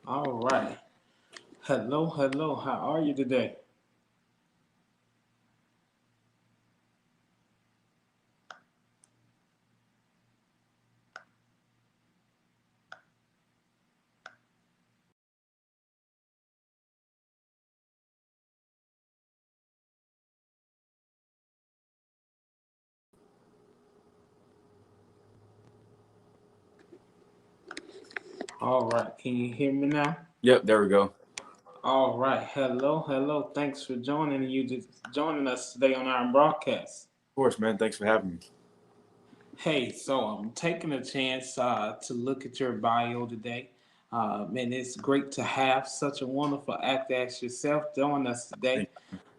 All right. Hello, hello. How are you today? All right. Can you hear me now? Yep, there we go. Of All right. Hello, hello. Thanks for joining us today on our broadcast. course, man. Thanks for having me. Hey, so I'm taking a chance to look at your bio today. And it's great to have such a wonderful actor as yourself join us today.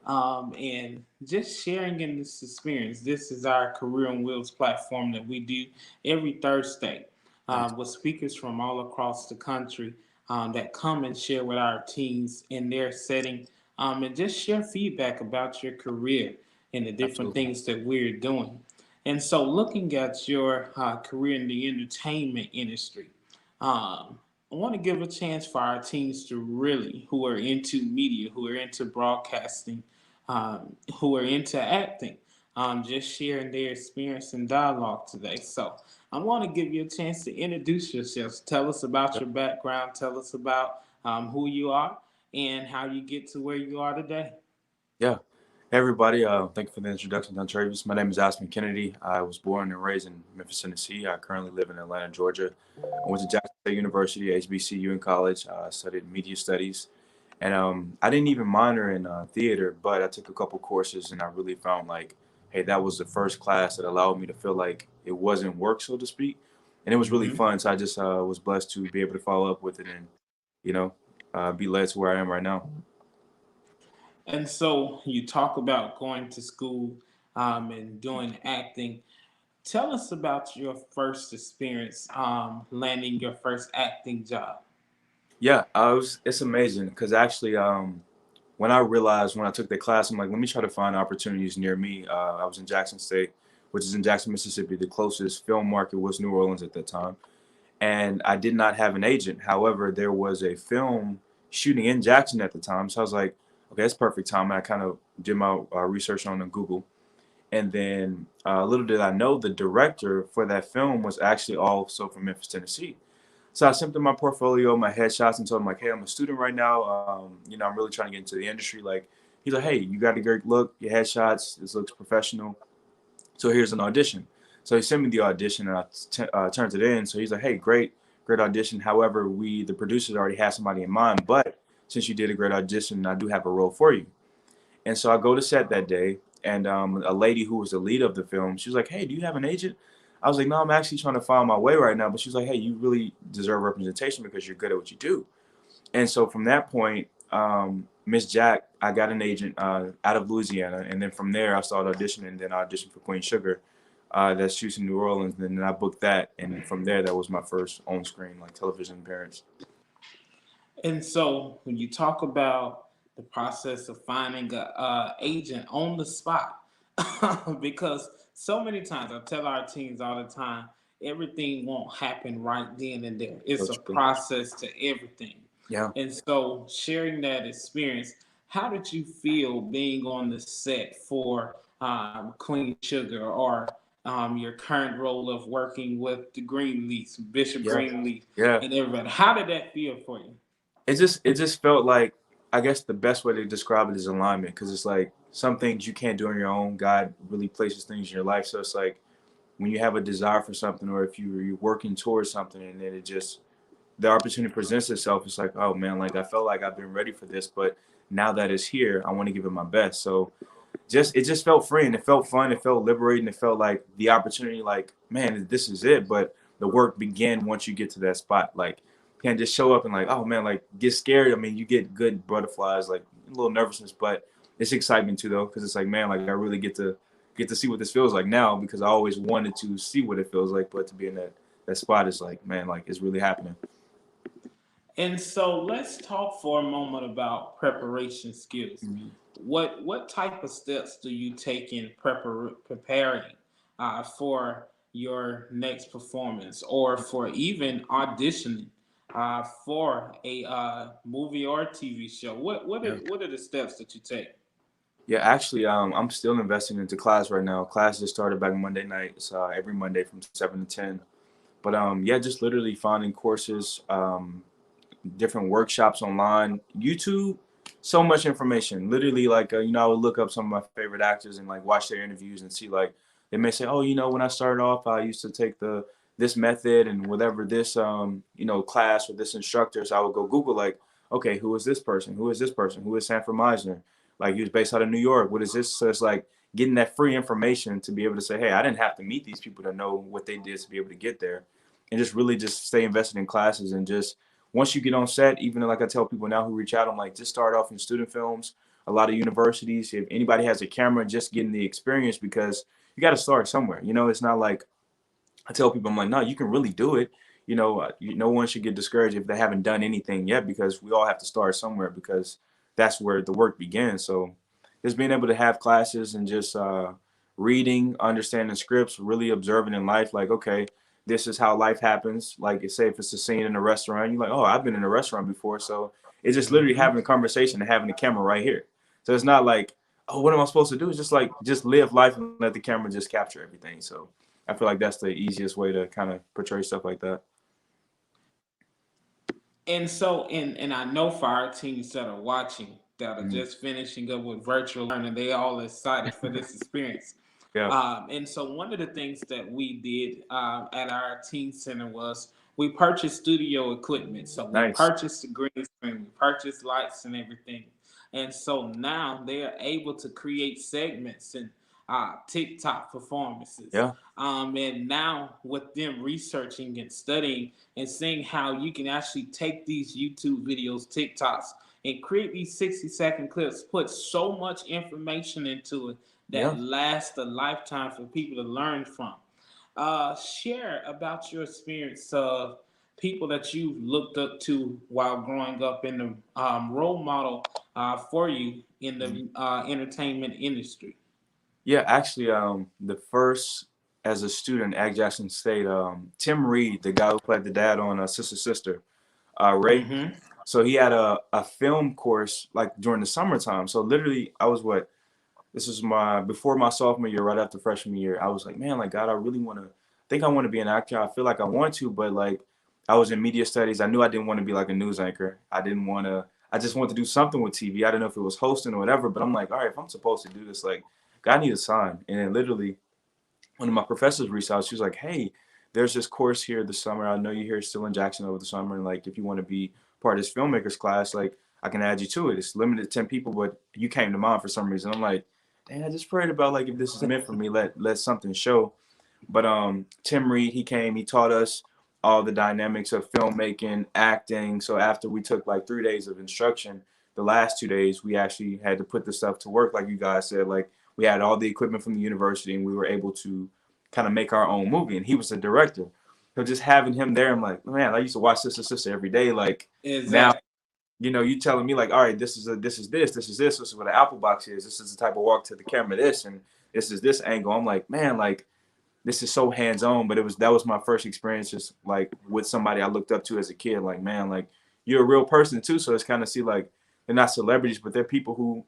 Thank And just sharing in this experience. This is our Career on Wheels platform that we do every Thursday Nice. with speakers from all across the country that come and share with our teams in their setting and just share feedback about your career and the different Absolutely. things that we're doing. And so, looking at your career in the entertainment industry, I want to give a chance for our teams to really, who are into media, who are into broadcasting, who are into acting, just sharing their experience and dialogue today. So, I want to give you a chance to introduce yourselves. Tell us about Yep. your background. Tell us about who you are and how you get to where you are today. Yeah. Hey, everybody. Thank you for the introduction, Don Travis. My name is Aspen Kennedy. I was born and raised in Memphis, Tennessee. I currently live in Atlanta, Georgia. I went to Jackson State University, HBCU in college. I studied media studies. And I didn't even minor in theater, but I took a couple courses and I really found like, hey, that was the first class that allowed me to feel like it wasn't work, so to speak. And it was really Mhm. fun. So I just was blessed to be able to follow up with it and, you know, be led to where I am right now. And so you talk about going to school and doing acting. Tell us about your first experience landing your first acting job. Yeah, it's amazing because actually, when I realized when I took the class, I'm like, let me try to find opportunities near me. I was in Jackson State, which is in Jackson, Mississippi. The closest film market was New Orleans at that time. And I did not have an agent. However, there was a film shooting in Jackson at the time. So I was like, okay, that's perfect time. And I kind of did my research on Google. And then little did I know the director for that film was actually also from Memphis, Tennessee. So I sent him my portfolio, my headshots, and told him like, "Hey, I'm a student right now. I'm really trying to get into the industry." Like, he's like, "Hey, you got a great look. Your headshots. This looks professional. So here's an audition." So he sent me the audition, and I turned it in. So he's like, "Hey, great audition. However, the producers already had somebody in mind, but since you did a great audition, I do have a role for you." And so I go to set that day, and a lady who was the lead of the film, she was like, "Hey, do you have an agent?" I was like, "No, I'm actually trying to find my way right now." But she was like, "Hey, you really deserve representation because you're good at what you do." And so from that point, Miss Jack, I got an agent out of Louisiana, and then from there I started auditioning. And then I auditioned for Queen Sugar, that shoots in New Orleans. And then I booked that, and from there that was my first on-screen like television appearance. And so when you talk about the process of finding a agent on the spot, because so many times I tell our teams all the time, everything won't happen right then and there. So It's a true. process to everything. Yeah. And so sharing that experience, how did you feel being on the set for Queen Sugar or your current role of working with the Greenleaf, Bishop Yeah. Greenleaf, Yeah. and everybody? How did that feel for you? It just felt like, I guess the best way to describe it is alignment, because it's like some things you can't do on your own. God really places things in your life, so it's like when you have a desire for something, or if you're working towards something, and then it just the opportunity presents itself. It's like, oh man, like I felt like I've been ready for this, but now that it's here, I want to give it my best. So it just felt free, and it felt fun, it felt liberating, it felt like the opportunity, like, man, this is it. But the work began once you get to that spot. Like, you can't just show up and like, oh man, like get scared. I mean, you get good butterflies, like a little nervousness, but it's excitement too though, because it's like, man, like I really get to see what this feels like now, because I always wanted to see what it feels like, but to be in that spot is like, man, like it's really happening. And so let's talk for a moment about preparation skills. Mhm. What type of steps do you take in preparing for your next performance or for even auditioning? for a movie or TV show? Yeah. What are the steps that you take? Yeah, actually, I'm still investing into class right now. Class just started back Monday night. It's every Monday from 7 to 10. But yeah, just literally finding courses, different workshops online, YouTube. So much information. Literally, like I would look up some of my favorite actors and like watch their interviews and see like they may say, oh, when I started off, I used to take the this method and whatever this class or this instructor. So I would go Google like, okay, who is this person? Who is this person? Who is Sanford Meisner? Like he was based out of New York. What is this? So it's like getting that free information to be able to say, hey, I didn't have to meet these people to know what they did to be able to get there, and just really just stay invested in classes and just once you get on set, even like I tell people now who reach out, I'm like, just start off in student films. A lot of universities, if anybody has a camera, just getting the experience because you got to start somewhere. It's not like I tell people, I'm like, no, you can really do it. No one should get discouraged if they haven't done anything yet because we all have to start somewhere because that's where the work begins. So just being able to have classes and just reading, understanding scripts, really observing in life, like, okay, this is how life happens. Like, say if it's a scene in a restaurant, you're like, oh, I've been in a restaurant before. So it's just literally Hmm. having a conversation and having the camera right here. So it's not like, oh, what am I supposed to do? It's just like, just live life and let the camera just capture everything. So I feel like that's the easiest way to kind of portray stuff like that. And so, and I know for our teens that are watching, that are Mhm. just finishing up with virtual learning, they all excited for this experience. Yeah, And so, one of the things that we did at our teen center was we purchased studio equipment. So we nice. purchased the green screen, we purchased lights and everything. And so now they are able to create segments and TikTok performances. Yeah, And now with them researching and studying and seeing how you can actually take these YouTube videos, TikToks, and create these 60-second clips, put so much information into it that yeah. lasts a lifetime for people to learn from. Share about your experience of people that you've looked up to while growing up in the role model for you in Mhm. the entertainment industry. Yeah, actually, the first as a student at Jackson State, Tim Reed, the guy who played the dad on Sister Sister, Ray. Mm-hmm. So he had a film course like during the summertime. So literally, I was what this was my before my sophomore year, right after freshman year. I was like, man, like God, I really want to. Think I want to be an actor. I feel like I want to, but like I was in media studies. I knew I didn't want to be like a news anchor. I didn't want to. I just wanted to do something with TV. I didn't know if it was hosting or whatever. But I'm like, all right, if I'm supposed to do this, like, God, I need a sign. And then literally, one of my professors reached out. She was like, "Hey, there's this course here this summer. I know you're here still in Jackson over the summer, and like if you want to be part of this filmmakers class, like I can add you to it. It's limited to 10 people, but you came to mind for some reason." I'm like, "Dang, I just prayed about like if this is meant for me, let something show." But Tim Reed, he came, he taught us all the dynamics of filmmaking, acting. So after we took like 3 days of instruction, the last 2 days we actually had to put the stuff to work, like you guys said. Like we had all the equipment from the university, and we were able to kind of make our own movie. And he was the director. So just having him there, I'm like, man, I used to watch Sister Sister every day. Like now, Exactly. you telling me like, all right, this is what an Apple box is. This is the type of walk to the camera, this, and this is this angle. I'm like, man, like this is so hands on, but that was my first experience just like with somebody I looked up to as a kid. Like, man, like you're a real person too. So it's kind of see like they're not celebrities, but they're people who,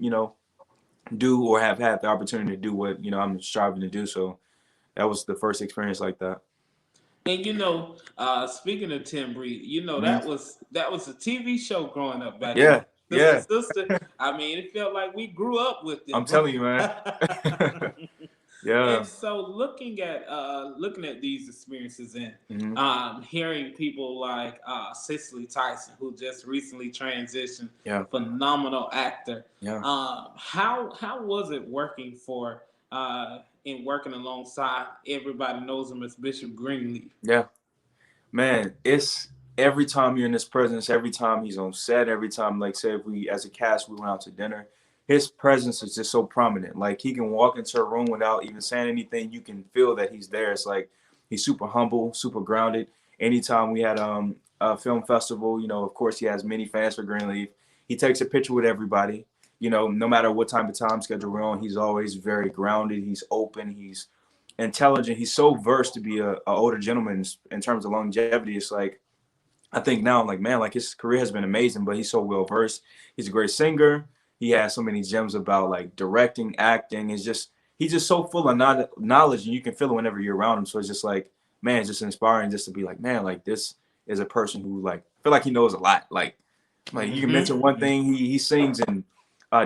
do or have had the opportunity to do what, I'm striving to do. So that was the first experience like that. And speaking of Tim Reed, Mhm. that was a TV show growing up back then. Yeah. Sister, Yeah. sister. I mean, it felt like we grew up with I'm them. telling you, man. And Yeah. so, looking at these experiences and Hmm. hearing people like Cicely Tyson, who just recently transitioned, Yeah. phenomenal actor. Yeah. How was it working for in working alongside everybody knows him as Bishop Greenleaf? Yeah. Man, it's every time you're in his presence, every time he's on set, every time, like, say, if we as a cast we went out to dinner, his presence is just so prominent. Like, he can walk into a room without even saying anything. You can feel that he's there. It's like he's super humble, super grounded. Anytime we had a film festival, of course, he has many fans for Greenleaf. He takes a picture with everybody. No matter what time schedule we're on, he's always very grounded. He's open. He's intelligent. He's so versed to be a older gentleman in terms of longevity. It's like I think now I'm like, man, like his career has been amazing, but he's so well versed. He's a great singer. He has so many gems about like directing, acting. It's just he's just so full of knowledge, and you can feel it whenever you're around him. So it's just like, man, it's just inspiring just to be like, man, like this is a person who like feel like he knows a lot. Like you can mention one Mm-hmm. thing, he sings in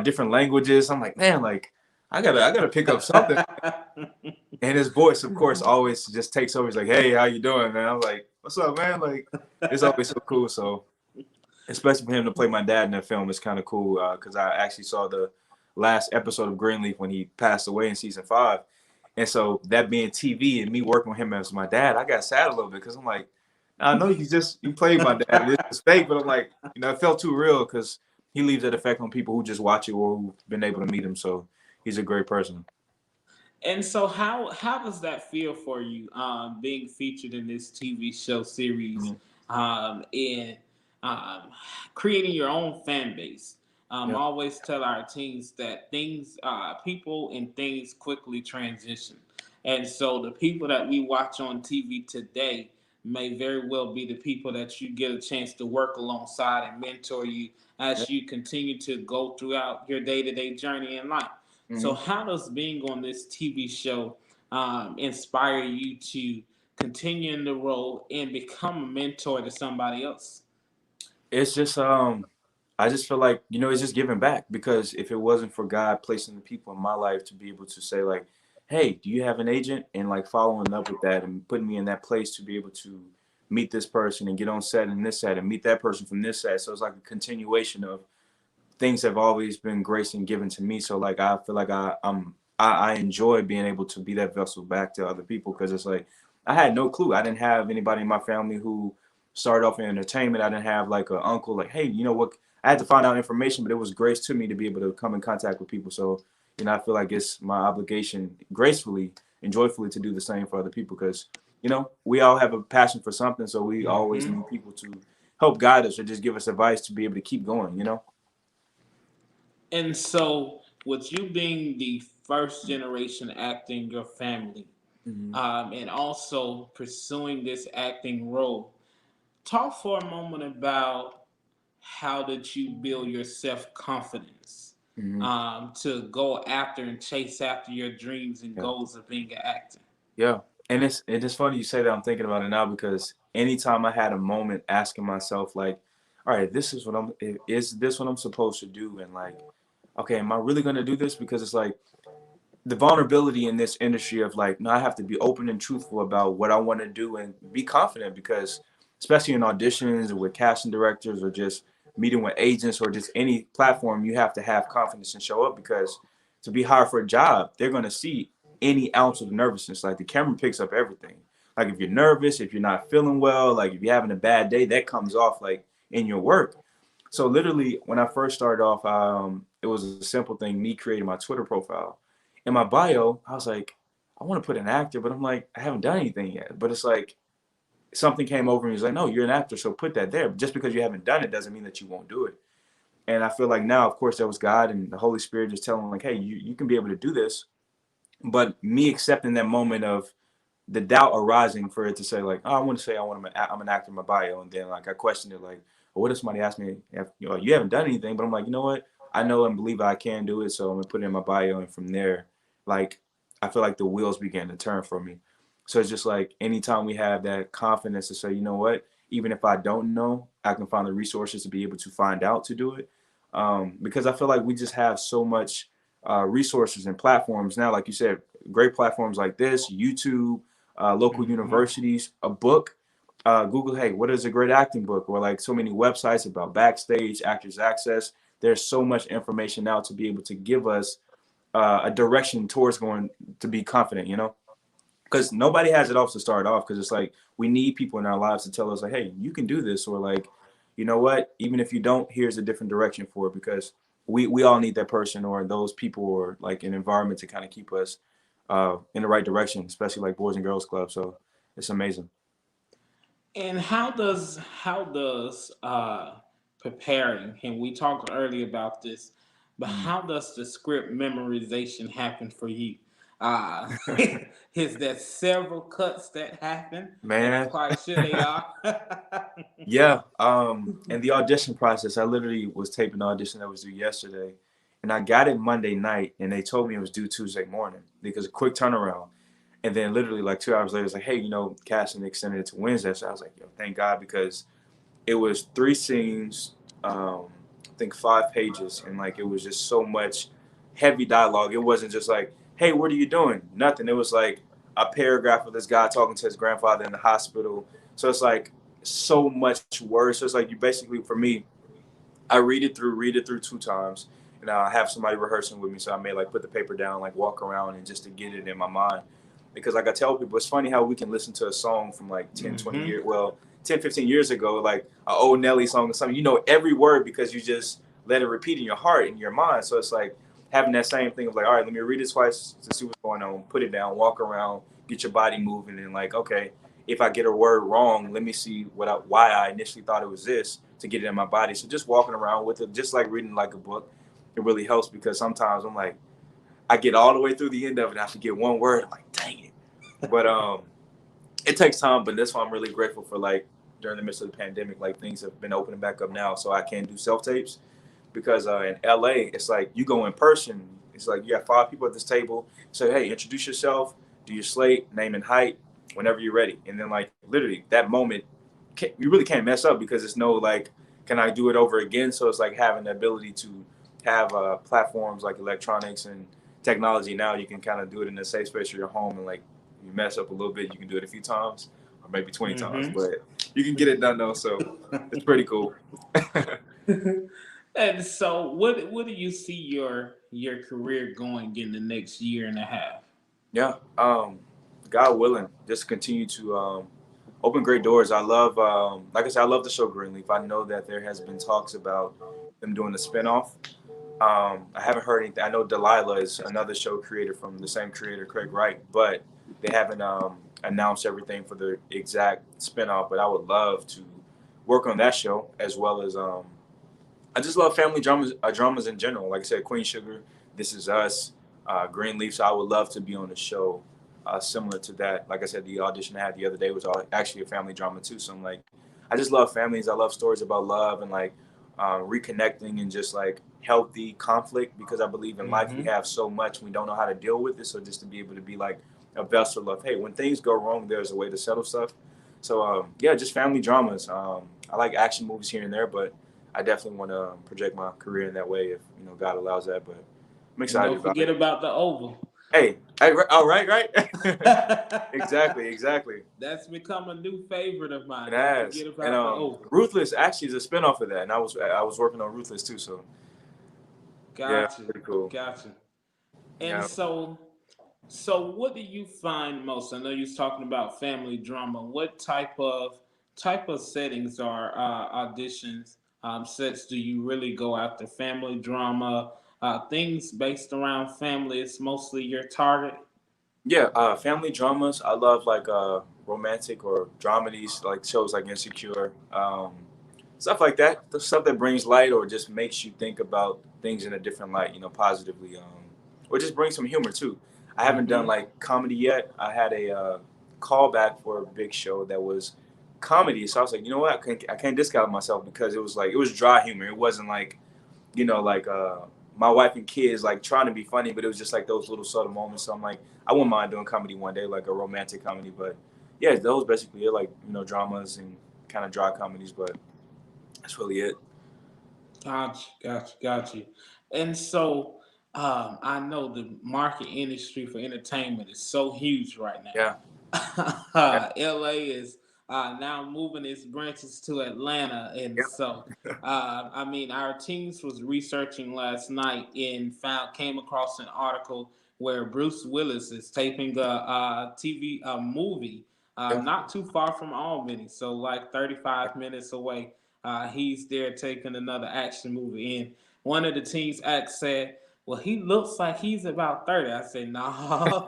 different languages. I'm like, man, like I gotta pick up something. And his voice, of course, always just takes over. He's like, hey, how you doing, man? I'm like, what's up, man? Like, it's always so cool. So especially for him to play my dad in that film is kind of cool because I actually saw the last episode of Greenleaf when he passed away in season 5. And so that being TV and me working with him as my dad, I got sad a little bit because I'm like, I know you played my dad. It's fake, but I'm like, it felt too real because he leaves that effect on people who just watch it or who've been able to meet him. So he's a great person. And so, how does that feel for you, being featured in this TV show series, Mhm. and um, creating your own fan base? Yeah. I always tell our teens that people and things quickly transition, and so the people that we watch on TV today may very well be the people that you get a chance to work alongside and mentor you Yeah. as you continue to go throughout your day to day journey in life. So, Hmm. how does being on this TV show inspire you to continue in the role and become a mentor to somebody else? It's just I just feel like it's just giving back because if it wasn't for God placing the people in my life to be able to say like, hey, do you have an agent, and like following up with that and putting me in that place to be able to meet this person and get on set and this set and meet that person from this set. So it's like a continuation of things have always been grace and given to me. So like I feel like I enjoy being able to be that vessel back to other people because it's like I had no clue. I didn't have anybody in my family who started off in entertainment. I didn't have like an uncle like, hey, you know what? I had to find out information, but it was grace to me to be able to come in contact with people. So I feel like it's my obligation, gracefully and joyfully, to do the same for other people because we all have a passion for something. So we always Hmm. need people to help guide us or just give us advice to be able to keep going. And so, with you being the first generation actor in your family, Mhm. and also pursuing this acting role, talk for a moment about how did you build your self confidence Mhm. to go after and chase after your dreams and Yeah. goals of being an actor. Yeah. And it's funny you say that. I'm thinking about it now because anytime I had a moment asking myself like, all right, this is what is this what I'm supposed to do? And like, okay, am I really gonna do this? Because it's like the vulnerability in this industry of like, no, I have to be open and truthful about what I want to do and be confident because especially in auditions or with casting directors or just meeting with agents or just any platform, you have to have confidence and show up because to be hired for a job, they're going to see any ounce of nervousness. Like the camera picks up everything. Like if you're nervous, if you're not feeling well, like if you're having a bad day, that comes off like in your work. So literally, when I first started off, it was a simple thing. Me creating my Twitter profile, in my bio, I was like, I want to put an actor, but I'm like, I haven't done anything yet. But it's like something came over me. He's like, no, you're an actor, so put that there. But just because you haven't done it doesn't mean that you won't do it. And I feel like now, of course, that was God and the Holy Spirit just telling like, hey, you can be able to do this. But me accepting that moment of the doubt arising for it to say like, oh, I want to say I'm an actor in my bio, and then like I questioned it like, well, what if somebody asked me, if, you haven't done anything, but I'm like, you know what, I know and believe I can do it, so I'm gonna put it in my bio, and from there, like I feel like the wheels began to turn for me. So it's just like anytime we have that confidence to say, you know what, even if I don't know, I can find the resources to be able to find out to do it, because I feel like we just have so much resources and platforms now, like you said, great platforms like this, YouTube, local Hmm. universities, a book. Google, hey, what is a great acting book? Or like so many websites about backstage, actors access. There's so much information now to be able to give us a direction towards going to be confident. Because nobody has it off to start off. Because it's like we need people in our lives to tell us like, hey, you can do this, or like, you know what? Even if you don't, here's a different direction for it. Because we all need that person or those people or like an environment to kind of keep us in the right direction, especially like Boys and Girls Club. So it's amazing. And how does preparing, and we talked earlier about this, but Mm. how does the script memorization happen for you? Uh, is there several cuts that happen? And I'm Man, quite sure they are. yeah. And the audition process, I literally was taping the audition that was due yesterday, and I got it Monday night, and they told me it was due Tuesday morning because a quick turnaround. And then literally like 2 hours later, it's like, hey, casting extended it to Wednesday. So I was like, yo, thank God, because it was 3 scenes, I think 5 pages, and like it was just so much heavy dialogue. It wasn't just like, hey, what are you doing? Nothing. It was like a paragraph of this guy talking to his grandfather in the hospital. So it's like so much worse. So it's like you basically, for me, I read it through 2 times, and I have somebody rehearsing with me. So I may like put the paper down, like walk around, and just to get it in my mind. Because like I tell people, it's funny how we can listen to a song from like 10, 20 Hmm. years, well, 10, 15 years ago, like an old Nelly song or something. You know every word because you just let it repeat in your heart, in your mind. So it's like having that same thing of like, all right, let me read it twice to see what's going on, put it down, walk around, get your body moving, and like, okay, if I get a word wrong, let me see why I initially thought it was this to get it in my body. So just walking around with it, just like reading like a book, it really helps because sometimes I'm like, I get all the way through the end of it, and I forget one word. I'm like, dang it. But it takes time. But that's why I'm really grateful for like during the midst of the pandemic, like things have been opening back up now, so I can do self tapes because in LA, it's like you go in person. It's like you have 5 people at this table. Say, hey, introduce yourself, do your slate, name and height, whenever you're ready. And then like literally that moment, you really can't mess up because it's no like, can I do it over again? So it's like having the ability to have platforms like electronics and technology. Now you can kind of do it in a safe space of your home, and like you mess up a little bit, you can do it a few times or maybe 20 times, Hmm. but you can get it done though. So it's pretty cool. And so, what do you see your career going in the next year and a half? Yeah. God willing, just continue to open great doors. I love, like I said, I love the show Greenleaf. I know that there has been talks about them doing a spinoff. I haven't heard anything. I know Delilah is another show created from the same creator, Craig Wright, but they haven't announced everything for the exact spinoff. But I would love to work on that show as well as I just love family dramas in general. Like I said, Queen Sugar, This Is Us, Greenleaf. So I would love to be on a show similar to that. Like I said, the audition I had the other day was actually a family drama too. So I'm like, I just love families. I love stories about love and like reconnecting and just like healthy conflict because I believe in life we Hmm. have so much we don't know how to deal with it. So just to be able to be like a vessel of, hey, when things go wrong, there's a way to settle stuff. So yeah, just family dramas. I like action movies here and there, but I definitely want to project my career in that way if God allows that. But I'm And excited don't about forget it. about the Oval. Hey, all right, right. Exactly, exactly. That's become a new favorite of It mine. Don't has. forget And about the Oval. Ruthless actually is a spinoff of that, and I was working on Ruthless too. So yeah, Gotcha, pretty cool. gotcha. And Yeah, so what do you find most? I know you're talking about family drama. What type of settings are auditions sets? Do you really go after family drama? Things based around family is mostly your target. yeah. Family dramas. I love like romantic or dramedies, like shows like Insecure, stuff like that. The stuff that brings light or just makes you think about things in a different light, positively. Or just bring some humor too. I haven't done Mm-hmm. like comedy yet. I had a callback for a big show that was comedy, so I was like, you know what, I can't discount myself because it was like it was dry humor. It wasn't like like my wife and kids like trying to be funny, but it was just like those little subtle moments. So I'm like, I wouldn't mind doing comedy one day, like a romantic comedy. But yeah, those basically are like dramas and kind of dry comedies, but that's really it. Gotcha. And so I know the market industry for entertainment is so huge right Yeah, now. yeah, LA is now moving its branches to Atlanta, and yeah. so I mean, our teams was researching last night and found came across an article where Bruce Willis is taping a TV movie Yeah. not too far from Albany, so like 35 minutes away. He's there taking another action movie. And one of the team's acts said, well, he looks like he's about 30. I said, no.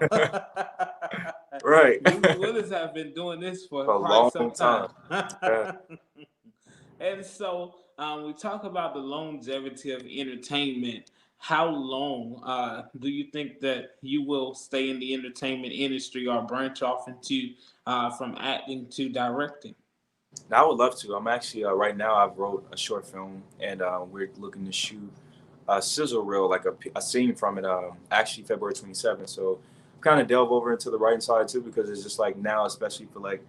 Right. Bruce Willis have been doing this for For a quite long some time. time. Yeah, And so we talk about the longevity of entertainment. how long do you think that you will stay in the entertainment industry or branch off into from acting to directing? Now, I would love to. I'm actually right now. I've wrote a short film, and we're looking to shoot a sizzle reel, like a scene from it. Actually, February 27th. So, kind of delve over into the writing side too, because it's just like now, especially for like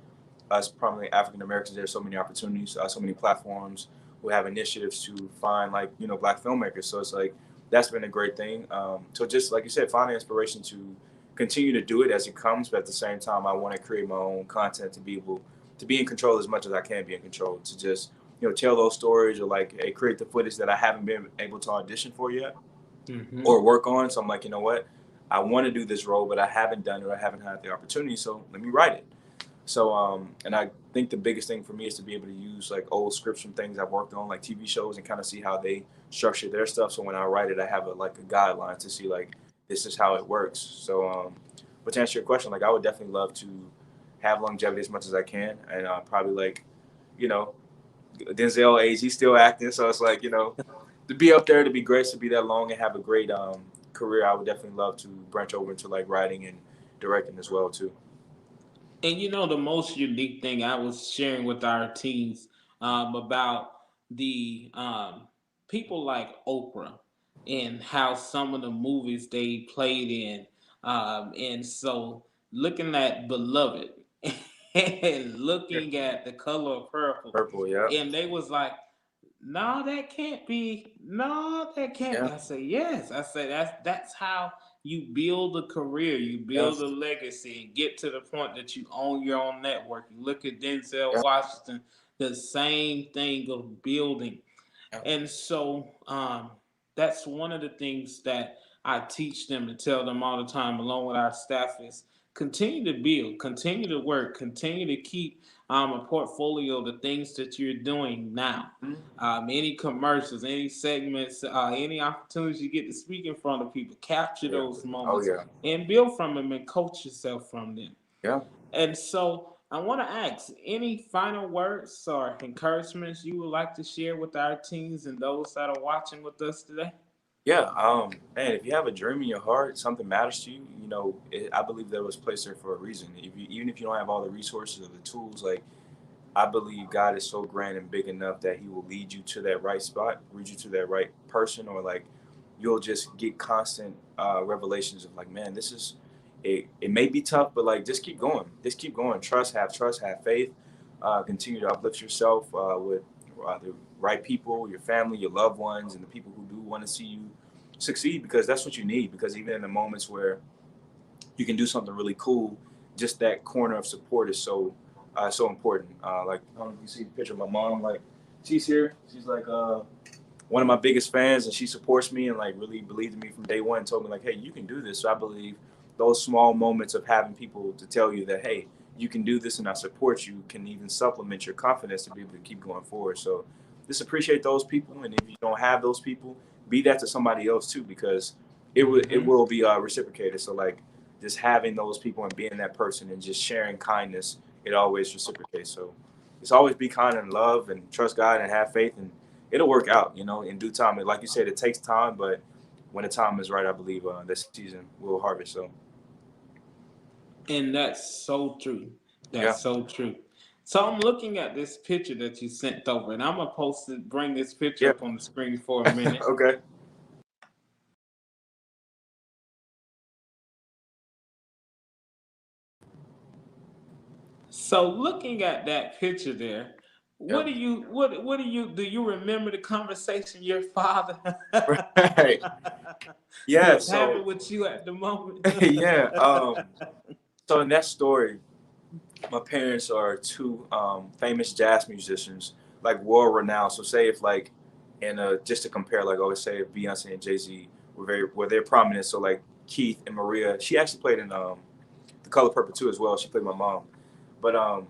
us, prominently African Americans, there's so many opportunities, so many platforms. We have initiatives to find like black filmmakers. So it's like that's been a great thing. So just like you said, finding inspiration to continue to do it as it comes, but at the same time, I want to create my own content to be able to be in control as much as I can be in control. To just tell those stories or like create the footage that I haven't been able to audition for yet Hmm. or work on. So I'm like, you know what, I want to do this role, but I haven't done it. I haven't had the opportunity. So let me write it. So and I think the biggest thing for me is to be able to use like old scripts from things I've worked on, like TV shows, and kind of see how they structure their stuff. So when I write it, I have like a guideline to see like this is how it works. So but to answer your question, like I would definitely love to have longevity as much as I can, and probably like you know Denzel age, he's still acting, so it's like to be up there, to be graced to be that long and have a great career. I would definitely love to branch over into like writing and directing as well too. And the most unique thing I was sharing with our teams about the people like Oprah and how some of the movies they played in. And so looking at Beloved and looking at The Color of Purple, Purple, yeah, and they was like, no, that can't be. No, that can't be. yeah, I say, yes. I say that's how you build a career, you yeah, build a legacy, and get to the point that you own your own network. You look at Denzel yeah, Washington, the same thing of building. yeah. And so that's one of the things that I teach them to tell them all the time, along with our staff, is continue to build, continue to work, continue to keep a portfolio of the things that you're doing now. Mhm. Any commercials, any segments, any opportunities you get to speak in front of people, capture Yeah. those Oh moments yeah. and build from them and coach yourself from them. Yeah. And so I want to ask any final words or encouragements you would like to share with our teens and those that are watching with us today? Yeah. Man, if you have a dream in your heart, something matters to you, I believe that was placed there for a reason. Even if you don't have all the resources or the tools, like I believe God is so grand and big enough that He will lead you to that right spot, lead you to that right person, or like you'll just get constant revelations of like, man, this is it. It may be tough, but like just keep going. Just keep going. Trust, have faith. Continue to uplift yourself with the right people, your family, your loved ones, and the people who do want to see you succeed because that's what you need. Because even in the moments where you can do something really cool, just that corner of support is so important. Like I don't know if you see the picture of my mom, like she's here. She's like one of my biggest fans, and she supports me and like really believed in me from day one. And told me like, hey, you can do this. So I believe those small moments of having people to tell you that, hey, you can do this, and I support you, can even supplement your confidence to be able to keep going forward. So just appreciate those people, and if you don't have those people, be that to somebody else too, because it Hmm. will be reciprocated. So like just having those people and being that person and just sharing kindness, it always reciprocates. So it's always be kind and love and trust God and have faith, and it'll work out, in due time. And like you said, it takes time, but when the time is right, I believe this season will harvest. So And that's so true. yeah, That's so true. So I'm looking at this picture that you sent over, and I'm gonna post it, bring this picture yeah, up on the screen for a minute. okay, So looking at that picture there, yeah, what do you remember the conversation your father right, yeah. was So having with you at the moment? yeah, so in that story, my parents are two famous jazz musicians, like world renowned. So say if like, and just to compare, like always say if Beyonce and Jay Z were they're prominent. So like Keith and Maria, she actually played in The Color Purple too as well. She played my mom, but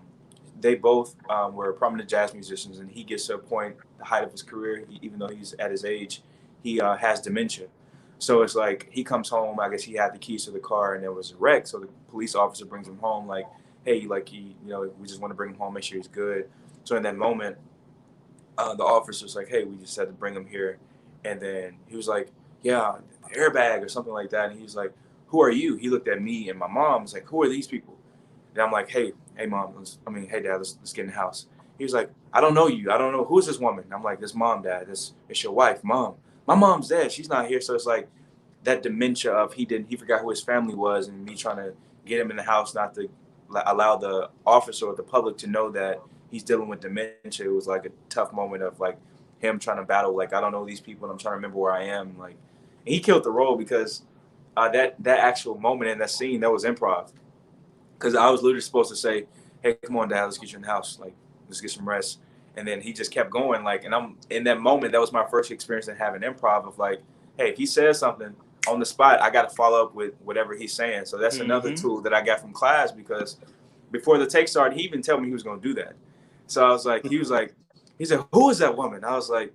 they both were prominent jazz musicians. And he gets to a point, the height of his career, even though he's at his age, he has dementia. So it's like he comes home. I guess he had the keys to the car, and there was a wreck. So the police officer brings him home, like, "Hey, like we just want to bring him home, make sure he's good." So in that moment, the officer's like, "Hey, we just had to bring him here," and then he was like, yeah, airbag or something like that. And he was like, who are you? He looked at me and my mom. Was like, who are these people? And I'm like, hey, mom. Hey, dad. Let's get in the house. He was like, I don't know you. I don't know who's this woman. And I'm like, this mom, dad. It's your wife, mom. My mom's dead. She's not here. So it's like that dementia of he forgot who his family was, and me trying to get him in the house, not to allow the officer or the public to know that he's dealing with dementia. It was like a tough moment of like him trying to battle, like, I don't know these people, and I'm trying to remember where I am. Like, and he killed the role because that actual moment in that scene, that was improv. Because I was literally supposed to say, hey, come on, dad, let's get you in the house, like, let's get some rest. And then he just kept going, like, and I'm in that moment. That was my first experience in having improv of like, hey, if he says something on the spot, I got to follow up with whatever he's saying. So that's another tool that I got from class, because before the take started, he even told me he was going to do that. So I was like, he said, who is that woman? I was like,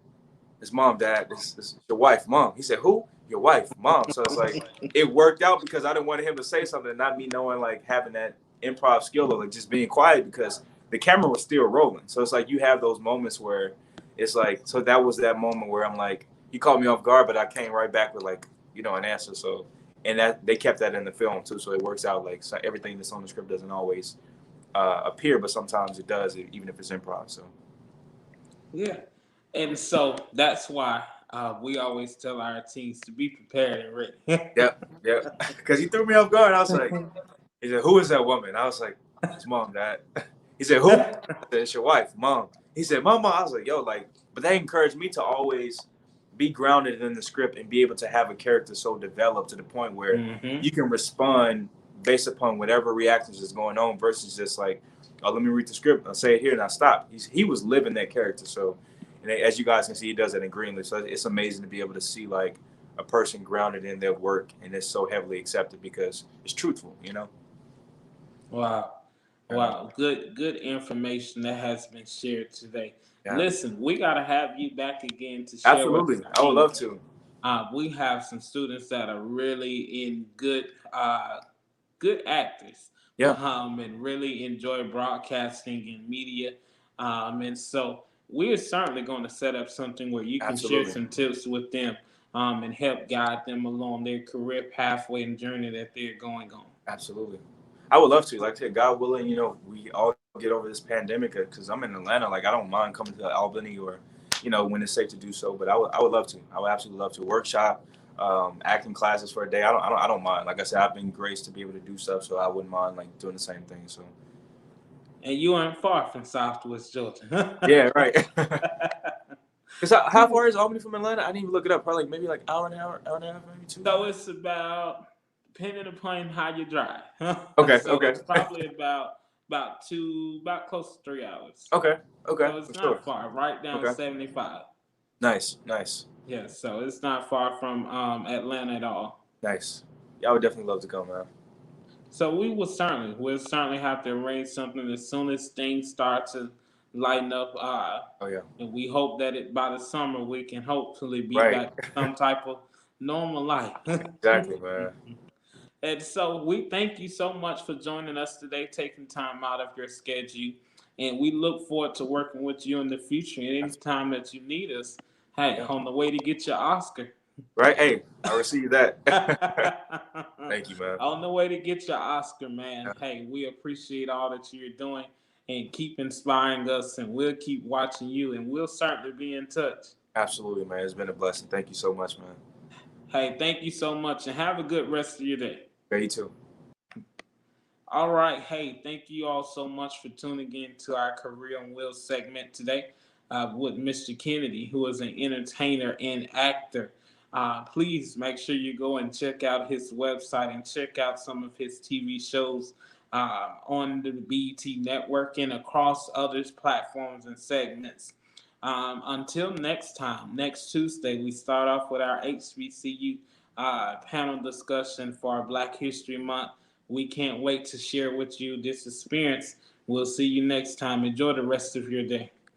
it's mom, dad. It's your wife, mom. He said, who? Your wife, mom. So it's like, it worked out because I didn't want him to say something, not me knowing, like, having that improv skill of like just being quiet because the camera was still rolling. So it's like you have those moments where it's like, so that was that moment where I'm like, you caught me off guard, but I came right back with, like, an answer. So, and that they kept that in the film too. So it works out, like, so everything that's on the script doesn't always appear, but sometimes it does, even if it's improv. So Yeah. And so that's why we always tell our teams to be prepared and ready. Yep. Because he threw me off guard. I was like, he said, who is that woman? I was like, it's mom, dad. He said, who? I said, it's your wife, mom. He said, mama. I was like, yo, like, but that encouraged me to always be grounded in the script and be able to have a character so developed to the point where you can respond based upon whatever reactions is going on versus just like, oh, let me read the script. I'll say it here and I stop. He was living that character. So, and as you guys can see, he does that in Greenleaf. So it's amazing to be able to see like a person grounded in their work and it's so heavily accepted because it's truthful. Wow. Wow. Good information that has been shared today. Yeah. Listen, we gotta have you back again to share with Absolutely. us. I would love to. We have some students that are really in good actors, Yeah. and really enjoy broadcasting and media. And so we're certainly going to set up something where you can share Absolutely. some tips with them, and help guide them along their career pathway and journey that they're going on. Absolutely. I would love to. Like I said, God willing, we all get over this pandemic because I'm in Atlanta. Like, I don't mind coming to Albany or, when it's safe to do so. But I would love to. I would absolutely love to workshop, acting classes for a day. I don't mind. Like I said, I've been graced to be able to do stuff, so I wouldn't mind like doing the same thing. So And you aren't far from Southwest Georgia. yeah, right. Because how far is Albany from Atlanta? I didn't even look it up. Probably maybe like hour and a half, maybe 2. So it's about, depending upon how you drive. Okay. So Okay. it's probably about close to 3 hours. Okay. Okay. So it's For not sure. far, right down Okay. 75. Nice. Yeah, so it's not far from Atlanta at all. Nice. Yeah, I would definitely love to come, man. So we'll certainly have to arrange something as soon as things start to lighten up. Oh yeah. And we hope that by the summer we can hopefully be Right. back to some type of normal life. Exactly, man. And so we thank you so much for joining us today, taking time out of your schedule. And we look forward to working with you in the future. And anytime that you need us, hey, Yeah. on the way to get your Oscar. Right. Hey, I received that. Thank you, man. On the way to get your Oscar, man. Yeah. Hey, we appreciate all that you're doing and keep inspiring us. And we'll keep watching you. And we'll certainly be in touch. Absolutely, man. It's been a blessing. Thank you so much, man. Hey, thank you so much. And have a good rest of your day. Yeah, you too. All right. Hey, thank you all so much for tuning in to our Career on Wheels segment today with Mr. Kennedy, who is an entertainer and actor. Please make sure you go and check out his website and check out some of his TV shows on the BET network and across other platforms and segments. Until next time, next Tuesday, we start off with our HBCU panel discussion for our Black History Month. We can't wait to share with you this experience. We'll see you next time. Enjoy the rest of your day.